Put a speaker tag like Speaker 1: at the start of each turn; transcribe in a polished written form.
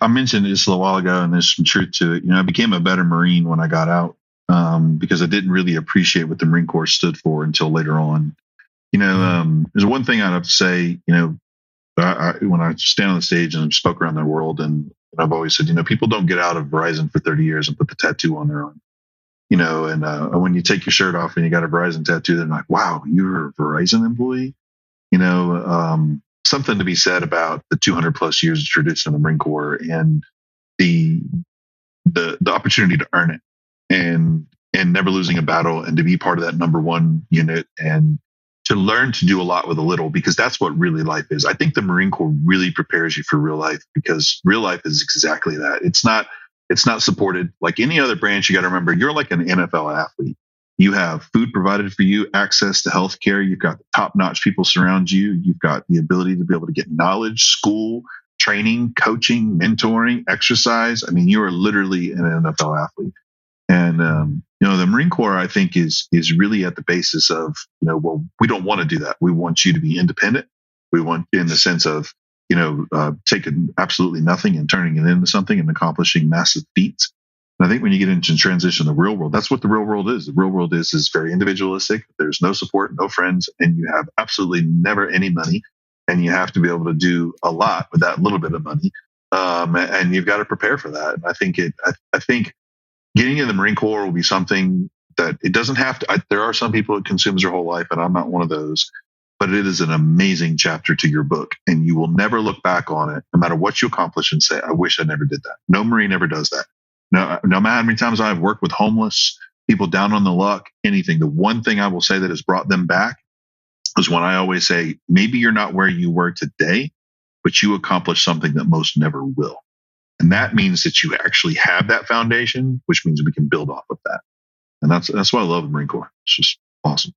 Speaker 1: I mentioned this a while ago, and there's some truth to it. I became a better Marine when I got out, because I didn't really appreciate what the Marine Corps stood for until later on. There's one thing I'd have to say. When I stand on the stage and spoke around the world, and I've always said, people don't get out of Verizon for 30 years and put the tattoo on their arm. And when you take your shirt off and you got a Verizon tattoo, they're like, "Wow, you're a Verizon employee." Something to be said about the 200 plus years of tradition of the Marine Corps and the opportunity to earn it, and never losing a battle, and to be part of that number one unit, and to learn to do a lot with a little, because that's what really life is. I think the Marine Corps really prepares you for real life, because real life is exactly that. It's not supported like any other branch. You got to remember, you're like an NFL athlete. You have food provided for you, access to health care. You've got top-notch people surround you. You've got the ability to be able to get knowledge, school, training, coaching, mentoring, exercise. I mean, you are literally an NFL athlete. And, the Marine Corps, I think, is really at the basis of, well, we don't want to do that. We want you to be independent. We want, in the sense of, taking absolutely nothing and turning it into something and accomplishing massive feats. And I think when you get into transition to the real world, that's what the real world is. The real world is very individualistic. There's no support, no friends, and you have absolutely never any money. And you have to be able to do a lot with that little bit of money. And you've got to prepare for that. And I think getting in the Marine Corps will be something that it doesn't have to. There are some people it consumes their whole life, and I'm not one of those. But it is an amazing chapter to your book, and you will never look back on it, no matter what you accomplish, and say, "I wish I never did that." No Marine ever does that. No matter how many times I've worked with homeless people down on the luck, anything. The one thing I will say that has brought them back is when I always say, maybe you're not where you were today, but you accomplished something that most never will. And that means that you actually have that foundation, which means we can build off of that. And that's why I love the Marine Corps. It's just awesome.